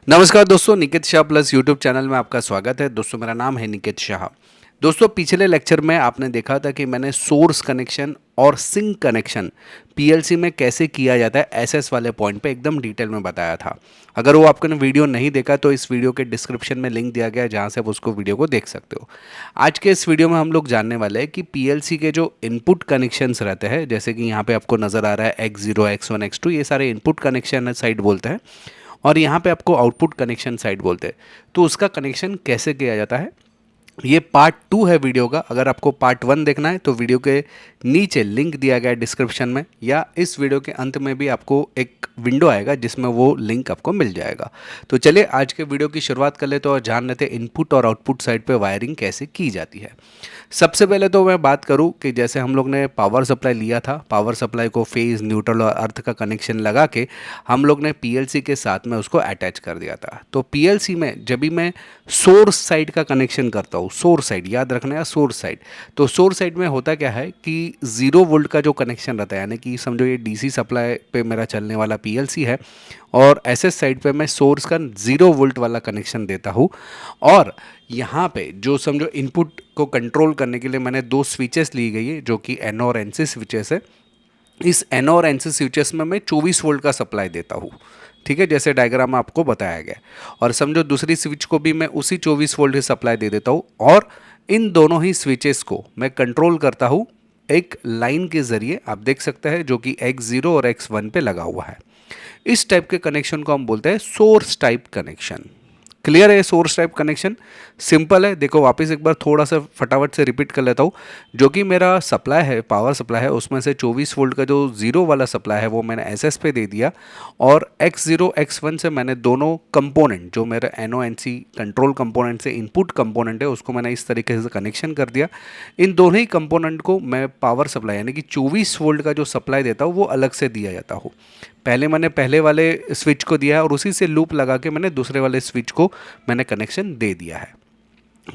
नमस्कार दोस्तों, Niket Shah plus YouTube channel में आपका स्वागत है। दोस्तों मेरा नाम है निकेत शाह। दोस्तों पिछले लेक्चर में आपने देखा था कि मैंने सोर्स कनेक्शन और सिंक कनेक्शन पीएलसी में कैसे किया जाता है एसएस वाले पॉइंट पे एकदम डिटेल में बताया था। अगर वो आपने वीडियो नहीं देखा तो इस वीडियो के डिस्क्रिप्शन में लिंक दिया गया है जहाँ से आप उसको वीडियो को देख सकते हो। आज के इस वीडियो में हम लोग जानने वाले हैं कि पीएलसी के जो इनपुट कनेक्शंस रहते हैं, जैसे कि यहाँ पे आपको नज़र आ रहा है X0 X1 X2, ये सारे इनपुट कनेक्शन साइड बोलते हैं और यहाँ पे आपको आउटपुट कनेक्शन साइड बोलते हैं। तो उसका कनेक्शन कैसे किया जाता है, ये पार्ट 2 है वीडियो का। अगर आपको पार्ट 1 देखना है तो वीडियो के नीचे लिंक दिया गया है डिस्क्रिप्शन में, या इस वीडियो के अंत में भी आपको एक विंडो आएगा जिसमें वो लिंक आपको मिल जाएगा। तो चलिए आज के वीडियो की शुरुआत कर लेते हैं और जान लेते हैं इनपुट और आउटपुट साइड पे वायरिंग कैसे की जाती है। सबसे पहले तो मैं बात करूं कि जैसे हम लोग ने पावर सप्लाई लिया था, पावर सप्लाई को फेज़, न्यूट्रल और अर्थ का कनेक्शन लगा के हम लोग ने पीएलसी के साथ में उसको अटैच कर दिया था। तो पीएलसी में जब भी मैं सोर्स साइड का कनेक्शन करता हूँ, सोर्स साइड याद रखना है, सोर्स साइड, तो सोर्स साइड में होता क्या है कि 0 वोल्ट का जो कनेक्शन रहता है, यानी कि समझो ये डीसी सप्लाई पे मेरा चलने वाला पीएलसी है और एसएस साइड पे मैं सोर्स का 0 वोल्ट वाला कनेक्शन देता हूँ। और यहाँ पे जो समझो इनपुट को कंट्रोल करने के लिए मैंने 2 स्विचेस ली गई है जो कि एनो और एनसी स्विचेस है। इस एनो और एनसी स्विचेस में मैं 24 वोल्ट का सप्लाई देता हूँ, ठीक है, जैसे डायग्राम में आपको बताया गया। और समझो दूसरी स्विच को भी मैं उसी 24 वोल्ट की सप्लाई दे देता हूँ और इन दोनों ही स्विचेस को मैं कंट्रोल करता हूँ एक लाइन के ज़रिए। आप देख सकते हैं जो कि X0 और X1 पे लगा हुआ है। इस टाइप के कनेक्शन को हम बोलते हैं सोर्स टाइप कनेक्शन। क्लियर है? सोर्स टाइप कनेक्शन सिंपल है। देखो वापस एक बार थोड़ा सा फटाफट से रिपीट कर लेता हूँ। जो कि मेरा सप्लाई है, पावर सप्लाई है, उसमें से 24 वोल्ट का जो 0 वाला सप्लाई है वो मैंने एसएस पे दे दिया और X0 X1 से मैंने दोनों कंपोनेंट, जो मेरा एनो एन सी कंट्रोल कंपोनेंट से इनपुट कंपोनेंट है, उसको मैंने इस तरीके से कनेक्शन कर दिया। इन दोनों ही कंपोनेंट को मैं पावर सप्लाई यानी कि 24 वोल्ट का जो सप्लाई देता हूँ वो अलग से दिया जाता हो। पहले मैंने पहले वाले स्विच को दिया है और उसी से लूप लगा के मैंने दूसरे वाले स्विच को मैंने कनेक्शन दे दिया है।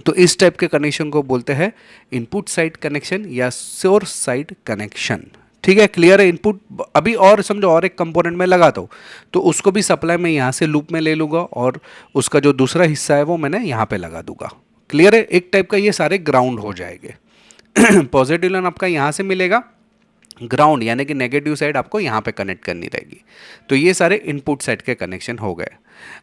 तो इस टाइप के कनेक्शन को बोलते हैं इनपुट साइड कनेक्शन या सोर्स साइड कनेक्शन। ठीक है, क्लियर है? इनपुट अभी और समझो और एक कंपोनेंट में लगाता हूँ तो उसको भी सप्लाई में यहाँ से लूप में ले लूँगा और उसका जो दूसरा हिस्सा है वो मैंने यहाँ पे लगा दूंगा। क्लियर है? एक टाइप का ये सारे ग्राउंड हो जाएंगे। पॉजिटिव लाइन आपका यहाँ से मिलेगा, ग्राउंड यानी कि नेगेटिव साइड आपको यहाँ पे कनेक्ट करनी रहेगी। तो ये सारे इनपुट साइड के कनेक्शन हो गए।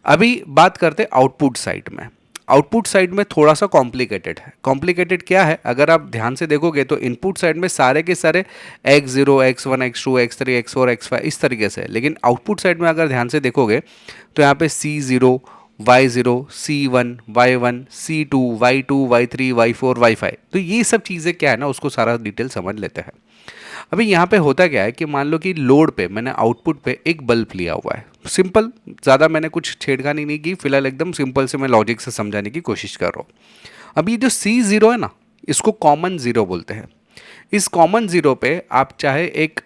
अभी बात करते हैं आउटपुट साइड में। आउटपुट साइड में थोड़ा सा कॉम्प्लिकेटेड है। कॉम्प्लिकेटेड क्या है, अगर आप ध्यान से देखोगे तो इनपुट साइड में सारे के सारे X0 X1 X2 X3 X4 X5 इस तरीके से है, लेकिन आउटपुट साइड में अगर ध्यान से देखोगे तो यहाँ पे C0 Y0 C1 Y1 C2 Y2 Y3 Y4 Y5, तो ये सब चीज़ें क्या है ना, उसको सारा डिटेल समझ लेते हैं। अभी यहाँ पे होता क्या है कि मान लो कि लोड पे मैंने आउटपुट पे एक बल्ब लिया हुआ है, सिंपल, ज़्यादा मैंने कुछ छेड़खानी नहीं की, फिलहाल एकदम सिंपल से मैं लॉजिक से समझाने की कोशिश कर रहा हूँ। अब ये जो C0 है ना, इसको कॉमन ज़ीरो बोलते हैं। इस कॉमन ज़ीरो पे आप चाहे एक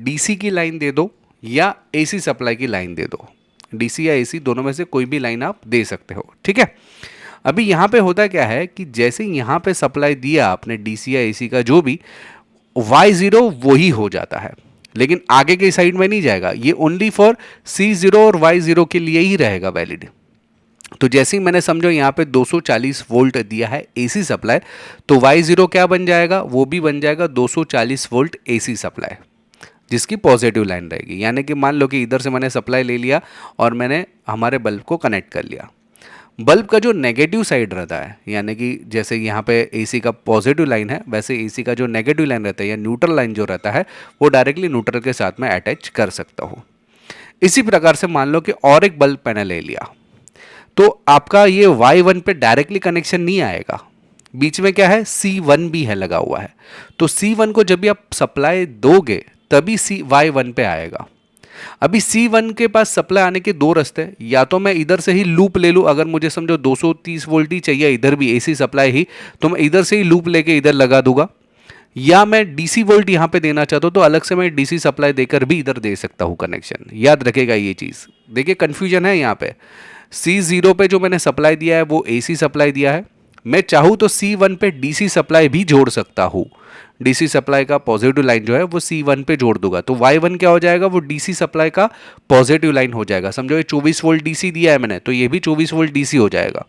डीसी की लाइन दे दो या एसी सप्लाई की लाइन दे दो, डीसी या एसी दोनों में से कोई भी लाइन आप दे सकते हो, ठीक है। अभी यहाँ पे होता क्या है कि जैसे यहाँ पे सप्लाई दिया आपने डीसी या एसी का जो भी, Y0 वही हो जाता है, लेकिन आगे के साइड में नहीं जाएगा। ये ओनली फॉर C0 और Y0 के लिए ही रहेगा वैलिड। तो जैसे ही मैंने समझो यहाँ पे 240 वोल्ट दिया है एसी सप्लाई, तो Y0 क्या बन जाएगा, वो भी बन जाएगा 240 वोल्ट एसी सप्लाई, जिसकी पॉजिटिव लाइन रहेगी। यानी कि मान लो कि इधर से मैंने सप्लाई ले लिया और मैंने हमारे बल्ब को कनेक्ट कर लिया। बल्ब का जो नेगेटिव साइड रहता है, यानी कि जैसे यहाँ पे एसी का पॉजिटिव लाइन है, वैसे एसी का जो नेगेटिव लाइन रहता है या न्यूट्रल लाइन जो रहता है वो डायरेक्टली न्यूट्रल के साथ में अटैच कर सकता हूँ। इसी प्रकार से मान लो कि और एक बल्ब मैंने ले लिया, तो आपका ये Y1 पे डायरेक्टली कनेक्शन नहीं आएगा, बीच में क्या है, C1 भी है लगा हुआ है। तो C1 को जब भी आप सप्लाई दोगे तभी Y1 पे आएगा। अभी C1 के पास सप्लाई आने के दो रास्ते हैं, या तो मैं इधर से ही लूप ले लूँ, अगर मुझे समझो 230 वोल्ट ही चाहिए इधर भी एसी सप्लाई ही, तो मैं इधर से ही लूप लेके इधर लगा दूंगा, या मैं डीसी वोल्ट यहाँ पे देना चाहता हूँ तो अलग से मैं डीसी सप्लाई देकर भी इधर दे सकता हूँ कनेक्शन। याद रखेगा ये चीज़, देखिए कन्फ्यूजन है यहाँ पे। C0 पे जो मैंने सप्लाई दिया है वो एसी सप्लाई दिया है, मैं चाहूँ तो C1 पे डीसी सप्लाई भी जोड़ सकता हूँ। डीसी सप्लाई का पॉजिटिव लाइन जो है वो C1 पे जोड़ दूंगा, तो Y1 क्या हो जाएगा, वो डीसी सप्लाई का पॉजिटिव लाइन हो जाएगा। समझो ये 24 वोल्ट डीसी दिया है मैंने, तो ये भी 24 वोल्ट डीसी हो जाएगा।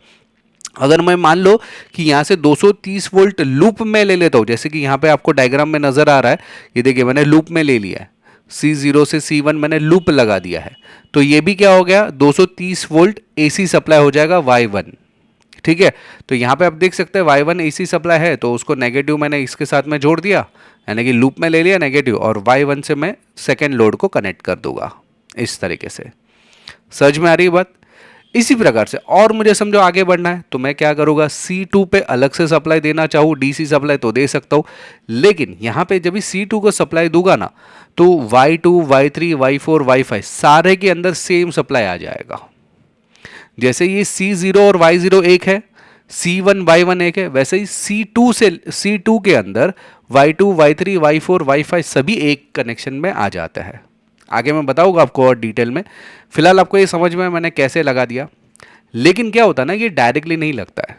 अगर मैं मान लो कि यहाँ से 230 वोल्ट लूप में ले लेता हूँ, जैसे कि यहाँ पे आपको डायग्राम में नजर आ रहा है, ये देखिए मैंने लूप में ले लिया है, C0 से C1 मैंने लूप लगा दिया है, तो ये भी क्या हो गया, 230 वोल्ट एसी सप्लाई हो जाएगा Y1। ठीक है, तो यहाँ पे आप देख सकते हैं Y1 एसी सप्लाई है, तो उसको नेगेटिव मैंने इसके साथ में जोड़ दिया, यानी कि लूप में ले लिया नेगेटिव, और Y1 से मैं सेकेंड लोड को कनेक्ट कर दूंगा इस तरीके से। समझ में आ रही बात? इसी प्रकार से और मुझे समझो आगे बढ़ना है, तो मैं क्या करूंगा, C2 पे अलग से सप्लाई देना चाहूँ डीसी सप्लाई तो दे सकता हूँ, लेकिन यहाँ पे जब भी C2 को सप्लाई दूंगा ना, तो Y2 Y3 Y4 Y5 सारे के अंदर सेम सप्लाई आ जाएगा। जैसे ये C0 और Y0 एक है, C1 Y1 एक है, वैसे ही C2 से C2 के अंदर Y2 Y3 Y4 Y5 सभी एक कनेक्शन में आ जाता है। आगे मैं बताऊंगा आपको और डिटेल में, फिलहाल आपको ये समझ में मैंने कैसे लगा दिया। लेकिन क्या होता है ना, ये डायरेक्टली नहीं लगता है,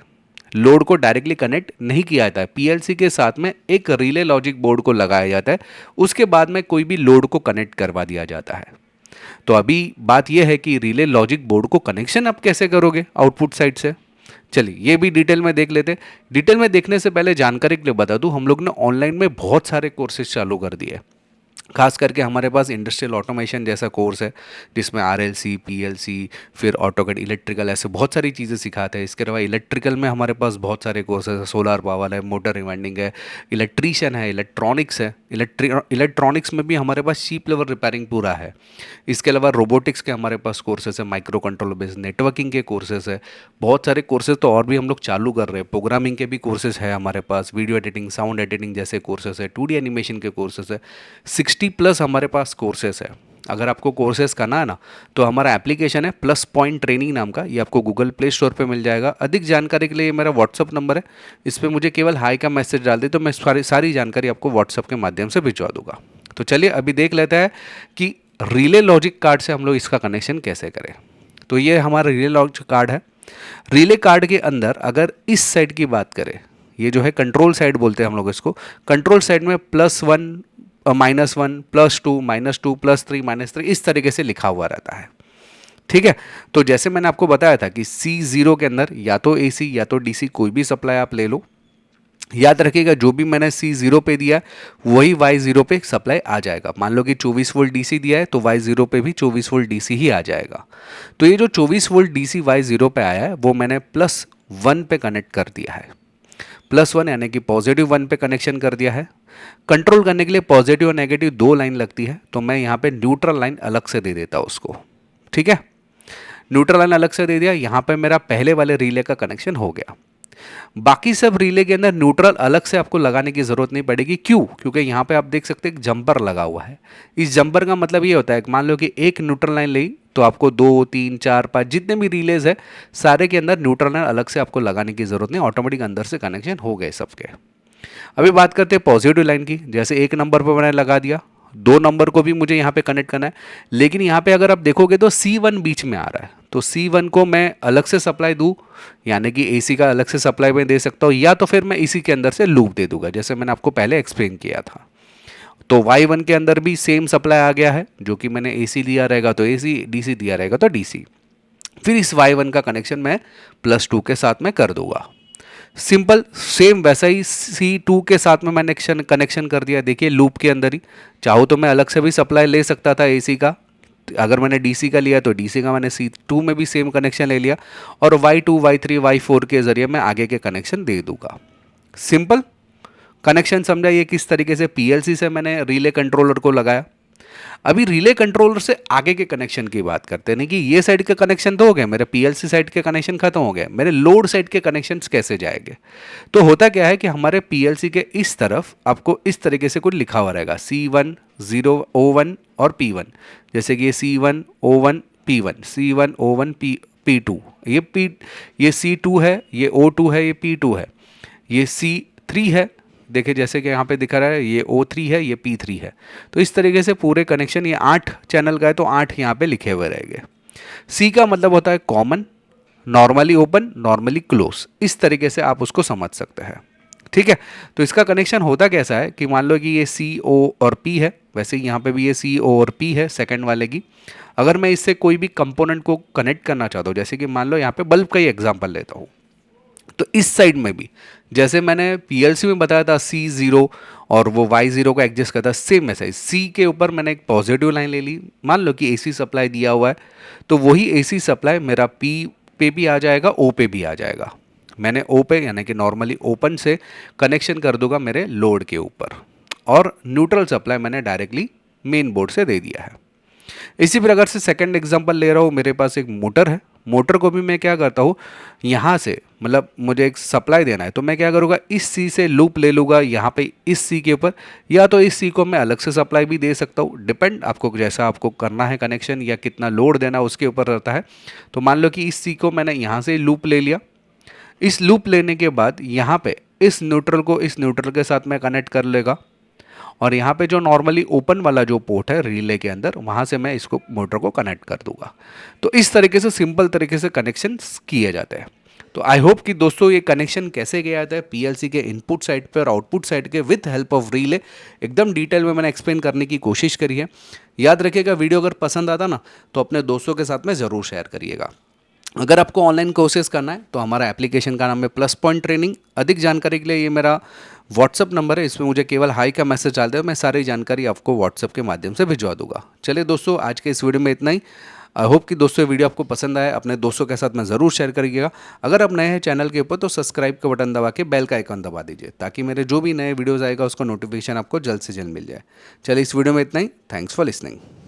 लोड को डायरेक्टली कनेक्ट नहीं किया जाता है, पीएलसी के साथ में एक रिले लॉजिक बोर्ड को लगाया जाता है, उसके बाद में कोई भी लोड को कनेक्ट करवा दिया जाता है। तो अभी बात यह है कि रिले लॉजिक बोर्ड को कनेक्शन आप कैसे करोगे आउटपुट साइड से। चलिए ये भी डिटेल में देख लेते। डिटेल में देखने से पहले जानकारी के लिए बता दूं, हम लोग ने ऑनलाइन में बहुत सारे कोर्सेज चालू कर दिए। खास करके हमारे पास इंडस्ट्रियल ऑटोमेशन जैसा कोर्स है, जिसमें आरएलसी, पीएलसी, फिर ऑटोकैड, इलेक्ट्रिकल, ऐसे बहुत सारी चीज़ें सिखाते हैं। इसके अलावा इलेक्ट्रिकल में हमारे पास बहुत सारे कोर्सेज है, सोलर पावर है, मोटर रिवाइंडिंग है, इलेक्ट्रीशियन है, इलेक्ट्रॉनिक्स है। इलेक्ट्रॉनिक्स में भी हमारे पास शीप लेवल रिपेयरिंग पूरा है। इसके अलावा रोबोटिक्स के हमारे पास कोर्सेज है, माइक्रो कंट्रोलर बेस्ड नेटवर्किंग के कोर्सेज है, बहुत सारे कोर्सेज तो और भी हम लोग चालू कर रहे हैं। प्रोग्रामिंग के भी कोर्सेज है हमारे पास, वीडियो एडिटिंग, साउंड एडिटिंग जैसे कोर्सेज है, 2D एनिमेशन के कोर्सेज है, 60+ हमारे पास कोर्सेज है। अगर आपको कोर्सेज करना है ना, तो हमारा एप्लीकेशन है प्लस पॉइंट ट्रेनिंग नाम का, ये आपको गूगल प्ले स्टोर पे मिल जाएगा। अधिक जानकारी के लिए ये मेरा व्हाट्सअप नंबर है, इस पर मुझे केवल हाई का मैसेज डाल दे, तो मैं सारी जानकारी आपको व्हाट्सअप के माध्यम से भिजवा दूंगा। तो चलिए अभी देख लेते हैं कि रिले लॉजिक कार्ड से हम लोग इसका कनेक्शन कैसे करें। तो ये हमारा रिले लॉजिक कार्ड है। रिले कार्ड के अंदर अगर इस साइड की बात करें, ये जो है कंट्रोल साइड बोलते हैं हम लोग इसको, कंट्रोल साइड में +1 -1 +2 -2 +3 -3 इस तरीके से लिखा हुआ रहता है। ठीक है, तो जैसे मैंने आपको बताया था कि C0 के अंदर या तो AC या तो DC कोई भी सप्लाई आप ले लो। याद रखिएगा जो भी मैंने C0 पे दिया वही Y0 पे सप्लाई आ जाएगा। मान लो कि 24 वोल्ट DC दिया है, तो Y0 पे भी 24 वोल्ट DC ही आ जाएगा। तो ये जो 24 वोल्ट DC Y0 पे आया है, वो मैंने +1 पे कनेक्ट कर दिया है। +1 यानी कि +1 पे कनेक्शन कर दिया है। कंट्रोल करने के लिए पॉजिटिव और नेगेटिव 2 लाइन लगती है, तो मैं यहाँ पे न्यूट्रल लाइन अलग से दे देता हूँ उसको। ठीक है, न्यूट्रल लाइन अलग से दे दिया, यहाँ पे मेरा पहले वाले रिले का कनेक्शन हो गया। बाकी सब रिले के अंदर न्यूट्रल अलग से आपको लगाने की जरूरत नहीं पड़ेगी। क्यों? क्योंकि यहाँ पे आप देख सकते हैं एक जंपर लगा हुआ है। इस जंपर का मतलब ये होता है कि मान लो कि एक न्यूट्रल लाइन ली, तो आपको 2 3 4 5 जितने भी रिलेज है सारे के अंदर न्यूट्रल लाइन अलग से आपको लगाने की जरूरत नहीं, ऑटोमेटिक अंदर से कनेक्शन हो गए सबके। अभी बात करते हैं पॉजिटिव लाइन की। जैसे एक नंबर पर मैंने लगा दिया, 2 नंबर को भी मुझे यहाँ पे कनेक्ट करना है, लेकिन यहाँ पे अगर आप देखोगे तो C1 बीच में आ रहा है, तो C1 को मैं अलग से सप्लाई दूँ, यानी कि AC का अलग से सप्लाई मैं दे सकता हूँ, या तो फिर मैं इसी के अंदर से लूप दे दूंगा, जैसे मैंने आपको पहले एक्सप्लेन किया था। तो Y1 के अंदर भी सेम सप्लाई आ गया है, जो कि मैंने AC दिया रहेगा तो AC, DC दिया रहेगा तो DC। फिर इस Y1 का कनेक्शन मैं +2 के साथ में कर दूंगा। सिंपल सेम वैसा ही C2 के साथ में मैंने कनेक्शन कर दिया। देखिए लूप के अंदर ही, चाहो तो मैं अलग से भी सप्लाई ले सकता था AC का, अगर मैंने DC का लिया तो DC का मैंने C2 में भी सेम कनेक्शन ले लिया, और Y2 Y3 Y4 के जरिए मैं आगे के कनेक्शन दे दूंगा। सिंपल कनेक्शन समझा। ये किस तरीके से PLC से मैंने रिले कंट्रोलर को लगाया। अभी रिले कंट्रोलर से आगे के कनेक्शन की बात करते हैं कि ये साइड के कनेक्शन तो हो गए, मेरे PLC साइड के कनेक्शन खत्म हो गए, मेरे लोड साइड के कनेक्शंस कैसे जाएंगे। तो होता क्या है कि हमारे PLC के इस तरफ आपको इस तरीके से कुछ लिखा हुआ रहेगा, C1 0 O1 और P1, जैसे कि ये C1 O1 P1, C1 O1 P2, ये C2 है, ये O2 है, ये P2 है, ये C3 है, देखिए जैसे कि यहाँ पे दिखा रहा है ये O3 है, ये P3 है। तो इस तरीके से पूरे कनेक्शन, ये 8 चैनल का है तो 8 यहाँ पे लिखे हुए रहेंगे। C का मतलब होता है common, normally open, normally close, इस तरीके से आप उसको समझ सकते हैं। ठीक है, तो इसका कनेक्शन होता कैसा है कि मान लो कि ये सी ओ और पी है, वैसे ही यहाँ पे भी ये सी ओ और पी है सेकंड वाले की। अगर मैं इससे कोई भी कंपोनेंट को कनेक्ट करना चाहता हूँ, जैसे कि मान लो यहाँ पे बल्ब का ही एग्जांपल लेता हूँ, तो इस साइड में भी जैसे मैंने पीएलसी में बताया था सी जीरो और वो वाई जीरो को एडजस्ट करता है, सेम ऐसा ही सी के ऊपर मैंने एक पॉजिटिव लाइन ले ली, मान लो कि एसी सप्लाई दिया हुआ है, तो वही एसी सप्लाई मेरा पी पे भी आ जाएगा, ओ पे भी आ जाएगा। मैंने ओ पे यानी कि नॉर्मली ओपन से कनेक्शन कर दूंगा मेरे लोड के ऊपर, और न्यूट्रल सप्लाई मैंने डायरेक्टली मेन बोर्ड से दे दिया है। इसी प्रकार से सेकंड एग्जांपल ले रहा हूँ, मेरे पास एक मोटर है, मोटर को भी मैं क्या करता हूँ, यहाँ से मतलब मुझे एक सप्लाई देना है, तो मैं क्या करूँगा, इस सी से लूप ले लूँगा यहाँ पे इस सी के ऊपर, या तो इस सी को मैं अलग से सप्लाई भी दे सकता हूँ, डिपेंड आपको जैसा आपको करना है कनेक्शन या कितना लोड देना उसके ऊपर रहता है। तो मान लो कि इस सी को मैंने यहाँ से लूप ले लिया, इस लूप लेने के बाद यहाँ पे इस न्यूट्रल को इस न्यूट्रल के साथ मैं कनेक्ट कर लेगा, और यहाँ पे जो नॉर्मली ओपन वाला जो पोर्ट है रिले के अंदर, वहाँ से मैं इसको मोटर को कनेक्ट कर दूंगा। तो इस तरीके से सिंपल तरीके से कनेक्शन किए जाते हैं। तो आई होप कि दोस्तों ये कनेक्शन कैसे किया जाता है पीएलसी के इनपुट साइड पे और आउटपुट साइड के विथ हेल्प ऑफ रिले, एकदम डिटेल में मैंने एक्सप्लेन करने की कोशिश करी है। याद रखिएगा, वीडियो अगर पसंद आता ना तो अपने दोस्तों के साथ में ज़रूर शेयर करिएगा। अगर आपको ऑनलाइन कोर्सेज करना है तो हमारा एप्लीकेशन का नाम है प्लस पॉइंट ट्रेनिंग। अधिक जानकारी के लिए ये मेरा व्हाट्सअप नंबर है, इसमें मुझे केवल हाई का मैसेज डाल दे, मैं सारी जानकारी आपको व्हाट्सअप के माध्यम से भिजवा दूंगा। चलिए दोस्तों, आज के इस वीडियो में इतना ही। आई होप कि दोस्तों ये वीडियो आपको पसंद आया, अपने दोस्तों के साथ में ज़रूर शेयर करिएगा। अगर आप नए हैं चैनल के ऊपर तो सब्सक्राइब का बटन दबा के बेल का आइकन दबा दीजिए, ताकि मेरे जो भी नए वीडियोज़ आएगा उसका नोटिफिकेशन आपको जल्द से जल्द मिल जाए। चलिए इस वीडियो में इतना ही। Thanks for listening.